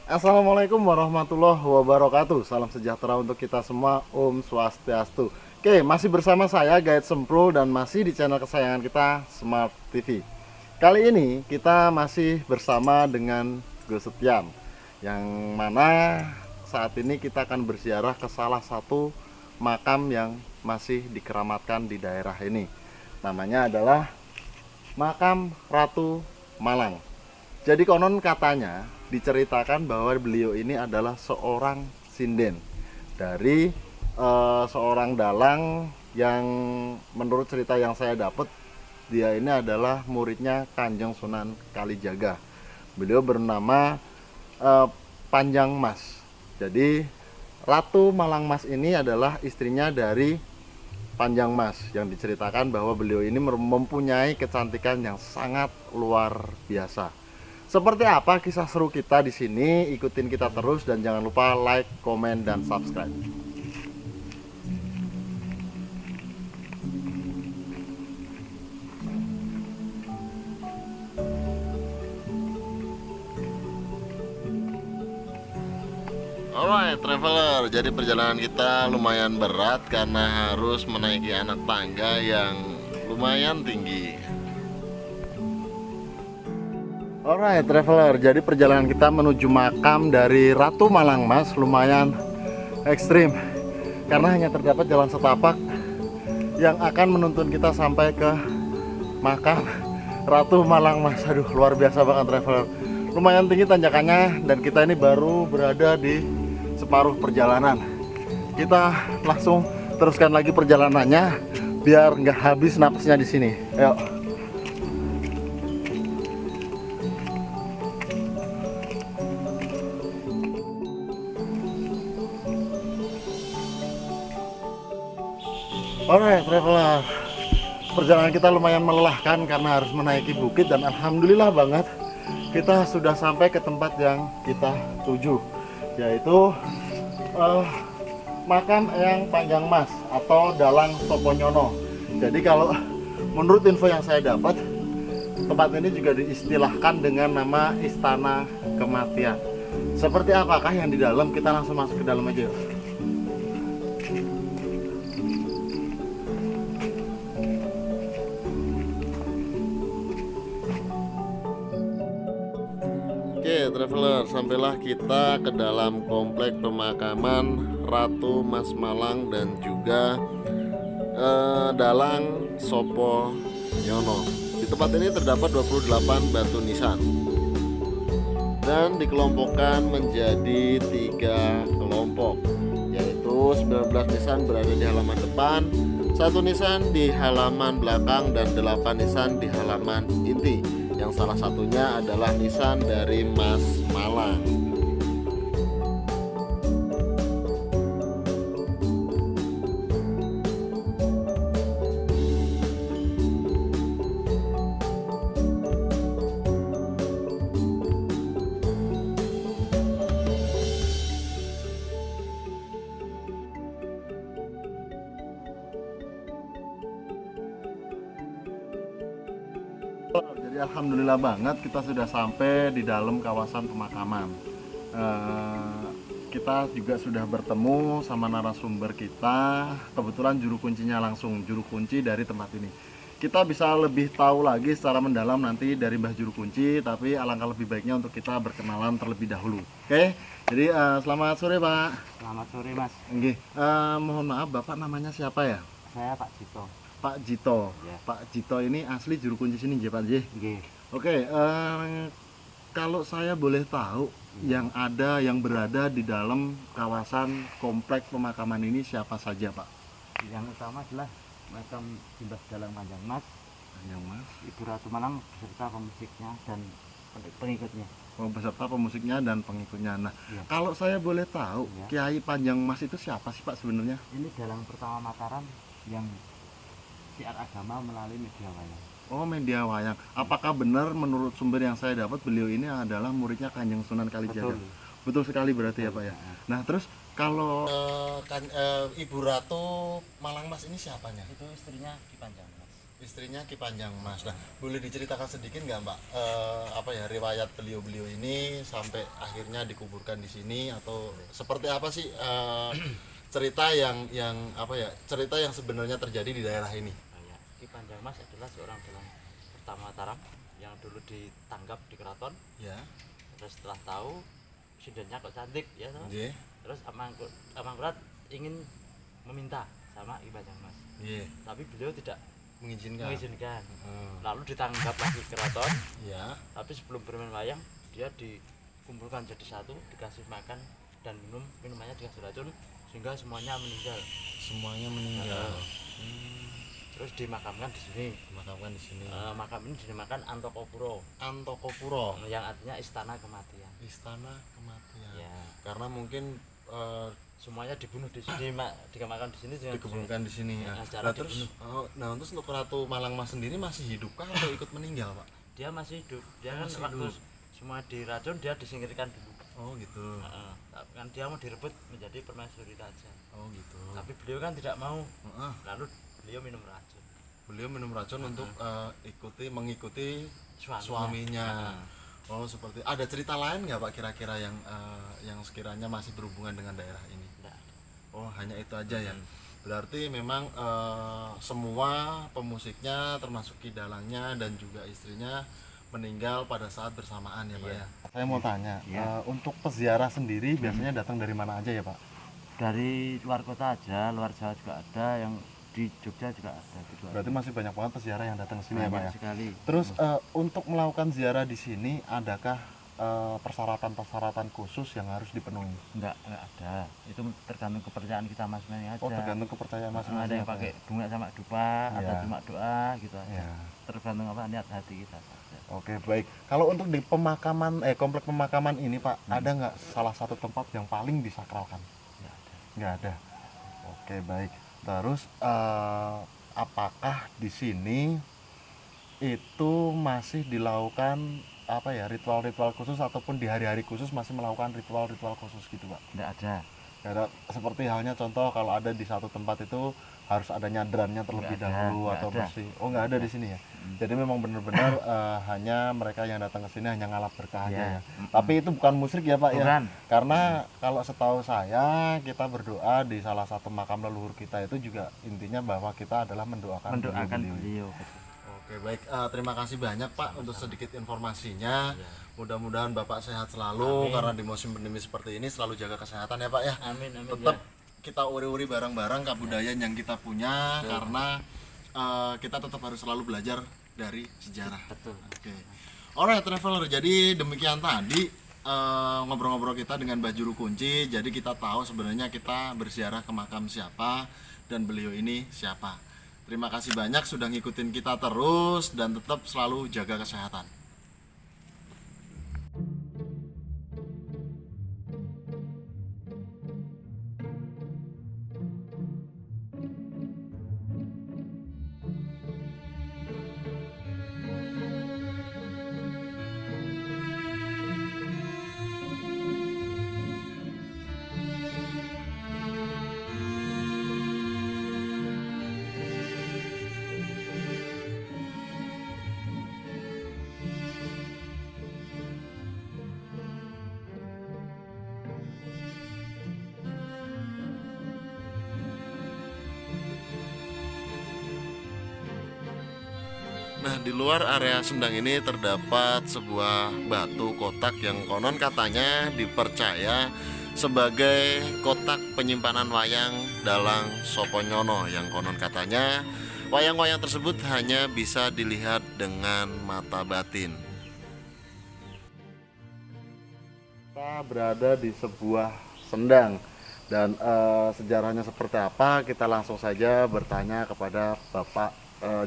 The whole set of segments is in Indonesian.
Assalamualaikum warahmatullahi wabarakatuh. Salam sejahtera untuk kita semua. Om Swastiastu. Oke, masih bersama saya Guide Sempro dan masih di channel kesayangan kita Smart TV. Kali ini kita masih bersama dengan Gus Setiam, yang mana saat ini kita akan berziarah ke salah satu makam yang masih dikeramatkan di daerah ini. Namanya adalah makam Ratu Malang. Jadi konon katanya diceritakan bahwa beliau ini adalah seorang sinden dari seorang dalang yang menurut cerita yang saya dapat, dia ini adalah muridnya Kanjeng Sunan Kalijaga. Beliau bernama Panjang Mas. Jadi Ratu Malang Mas ini adalah istrinya dari Panjang Mas, yang diceritakan bahwa beliau ini mempunyai kecantikan yang sangat luar biasa. Seperti apa kisah seru kita di sini? Ikutin kita terus dan jangan lupa like, komen, dan subscribe. Alright traveler, jadi perjalanan kita lumayan berat karena harus menaiki anak tangga yang lumayan tinggi. Alright traveler, jadi perjalanan kita menuju makam dari Ratu Malang Mas lumayan ekstrim karena hanya terdapat jalan setapak yang akan menuntun kita sampai ke makam Ratu Malang Mas. Aduh, luar biasa banget traveler. Lumayan tinggi tanjakannya dan kita ini baru berada di separuh perjalanan. Kita langsung teruskan lagi perjalanannya biar nggak habis napasnya di sini. Ayo. Alright traveler, perjalanan kita lumayan melelahkan karena harus menaiki bukit dan alhamdulillah banget kita sudah sampai ke tempat yang kita tuju, yaitu makam Eyang Panjang Mas atau Dalang Soponyono. Jadi kalau menurut info yang saya dapat, tempat ini juga diistilahkan dengan nama Istana Kematian. Seperti apakah yang di dalam? Kita langsung masuk ke dalam aja yuk. Oke traveler, sampailah kita ke dalam komplek pemakaman Ratu Mas Malang dan juga Dalang Sopo Nyono. Di tempat ini terdapat 28 batu nisan dan dikelompokkan menjadi 3 kelompok, yaitu 19 nisan berada di halaman depan, 1 nisan di halaman belakang, dan 8 nisan di halaman inti, yang salah satunya adalah nisan dari Mas Malang. Jadi alhamdulillah banget kita sudah sampai di dalam kawasan pemakaman. Kita juga sudah bertemu sama narasumber kita. Kebetulan juru kuncinya langsung juru kunci dari tempat ini. Kita bisa lebih tahu lagi secara mendalam nanti dari Mbah Juru Kunci, tapi alangkah lebih baiknya untuk kita berkenalan terlebih dahulu. Oke, jadi selamat sore Pak. Selamat sore Mas, Nggih, mohon maaf Bapak namanya siapa ya? saya Pak Cito. Pak Jito. Ya. Pak Jito ini asli juru kunci sini nggih Pak nggih. Nggih. Oke, kalau saya boleh tahu yang ada yang berada di dalam kawasan komplek pemakaman ini siapa saja Pak? Yang utama adalah makam Simbah Dalang Panjang Mas, Yang Mas, Ibu Ratu Malang beserta pemusiknya dan pengikutnya. peserta pemusiknya dan pengikutnya. Nah, Ya. kalau saya boleh tahu, Ya. Kiai Panjang Mas itu siapa sih Pak sebenarnya? Ini dalang pertama Mataram yang siar agama melalui media wayang. Oh, media wayang. Apakah benar menurut sumber yang saya dapat beliau ini adalah muridnya Kanjeng Sunan Kalijaga? Betul. Betul sekali berarti ya Pak ya. Betul. Nah, terus kalau Ibu Ratu Malang Mas ini siapanya? Itu istrinya Ki Panjang Mas. istrinya Ki Panjang Mas. Nah, boleh diceritakan sedikit nggak Mbak, apa ya riwayat beliau-beliau ini sampai akhirnya dikuburkan di sini, atau seperti apa sih cerita yang apa ya, cerita yang sebenarnya terjadi di daerah ini? Ya, Ki Panjang Mas adalah seorang dalang pertama Mataram yang dulu ditangkap di keraton. Ya. Terus setelah tahu sindennya kok cantik ya, Nggih. terus Amangkurat ingin meminta sama Ki Panjang Mas. Nggih. Tapi beliau tidak mengizinkan. Lalu ditangkap lagi keraton. Ya. Tapi sebelum bermain wayang dia dikumpulkan jadi satu, dikasih makan dan minumannya dikasih racun sehingga semuanya meninggal. Semuanya meninggal. Terus dimakamkan di sini. Dimakamkan di sini. Makam ini dinamakan Antokopuro. Antokopuro. Yang artinya istana kematian. Istana kematian. Ya. Karena mungkin semuanya dibunuh di sini, dikemakan di sini, dikuburkan di sini ya. Nah, terus terus untuk Ratu Malang Mas sendiri masih hidupkah atau ikut meninggal, Pak? Dia masih hidup. Dia kan masih waktu hidup. semua diracun dia disingkirkan dulu. Oh gitu. Kan dia mau direbut menjadi permaisuri raja. Oh gitu. Tapi beliau kan tidak mau. Lalu beliau minum racun. Beliau minum racun untuk mengikuti suaminya. Oh seperti, ada cerita lain nggak Pak kira-kira yang sekiranya masih berhubungan dengan daerah ini? Tidak. Oh hanya itu aja ya. Berarti memang semua pemusiknya termasuk Ki Dalangnya dan juga istrinya meninggal pada saat bersamaan ya Pak ya. Saya mau tanya, untuk peziarah sendiri biasanya datang dari mana aja ya Pak? Dari luar kota aja, luar Jawa juga ada, yang di Jogja juga ada gitu. Berarti masih banyak banget peziarah yang datang ke sini ya Pak ya. Sekali. Terus untuk melakukan ziarah di sini adakah persyaratan-persyaratan khusus yang harus dipenuhi? Enggak ada. Itu tergantung kepercayaan kita masing-masing aja. Oh, tergantung kepercayaan masing-masing. Ada yang pakai bunga sama dupa, ada cuma doa gitu aja. Tergantung apa niat hati kita saja. Oke, baik. Kalau untuk di pemakaman komplek pemakaman ini Pak, ada nggak salah satu tempat yang paling disakralkan? Nggak ada. Oke, baik. Terus apakah di sini itu masih dilakukan apa ya, ritual-ritual khusus ataupun di hari-hari khusus masih melakukan ritual-ritual khusus gitu Pak? Nggak ada. Nggak ada, seperti halnya contoh kalau ada di satu tempat itu harus ada nyadrannya terlebih dahulu atau bersih. Oh nggak ada di sini ya. Jadi memang benar-benar hanya mereka yang datang ke sini hanya ngalap berkah aja ya. Tapi itu bukan musyrik ya Pak ya. Karena kalau setahu saya kita berdoa di salah satu makam leluhur kita itu juga intinya bahwa kita adalah mendoakan beliau. Oke baik, terima kasih banyak Pak untuk sedikit informasinya. Mudah-mudahan Bapak sehat selalu. Karena di musim pandemi seperti ini selalu jaga kesehatan ya Pak ya. Amin. Tetap kita uri-uri barang-barang kebudayaan yang kita punya. Karena kita tetap harus selalu belajar dari sejarah. Betul. Oke. Alright traveler, jadi demikian tadi ngobrol-ngobrol kita dengan Mbah Juru Kunci. Jadi kita tahu sebenarnya kita berziarah ke makam siapa dan beliau ini siapa. Terima kasih banyak sudah ngikutin kita terus dan tetap selalu jaga kesehatan. Nah, di luar area Sendang ini terdapat sebuah batu kotak yang konon katanya dipercaya sebagai kotak penyimpanan wayang Dalang Soponyono, yang konon katanya wayang-wayang tersebut hanya bisa dilihat dengan mata batin. Kita berada di sebuah sendang dan sejarahnya seperti apa, kita langsung saja bertanya kepada Bapak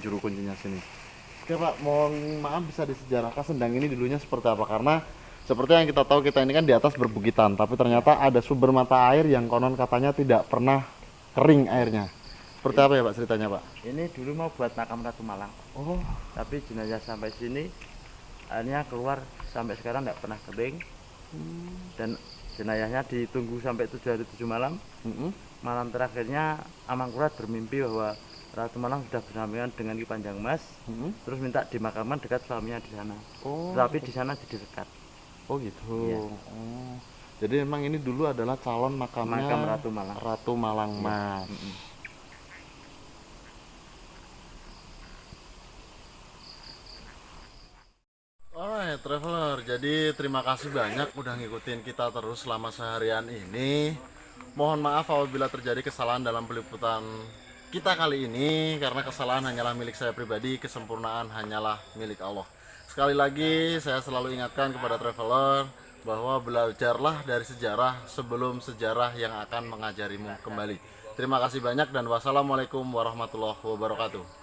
Juru Kuncinya sini. Oke Pak, mohon maaf bisa disejarahkan sendang ini dulunya seperti apa? Karena seperti yang kita tahu, kita ini kan di atas berbukitan, tapi ternyata ada sumber mata air yang konon katanya tidak pernah kering airnya. Seperti apa ya Pak ceritanya Pak? Ini dulu mau buat makam Ratu Malang. Oh. Tapi jenazah sampai sini airnya keluar sampai sekarang tidak pernah kering. Dan jenazahnya ditunggu sampai 7 hari 7 malam. Malam terakhirnya Amangkurat bermimpi bahwa Ratu Malang sudah bersamaan dengan Ki Panjang Mas, terus minta dimakamkan dekat suaminya di sana. Oh, Tapi di sana jadi dekat. oh gitu. Iya. Oh. Jadi memang ini dulu adalah calon makamnya Makam Ratu Malang. Ratu Malang Mas. Alright, traveler. Jadi terima kasih banyak udah ngikutin kita terus selama seharian ini. Mohon maaf apabila terjadi kesalahan dalam peliputan kita kali ini, karena kesalahan hanyalah milik saya pribadi, kesempurnaan hanyalah milik Allah. Sekali lagi saya selalu ingatkan kepada traveler bahwa belajarlah dari sejarah sebelum sejarah yang akan mengajarimu kembali. Terima kasih banyak dan wassalamualaikum warahmatullahi wabarakatuh.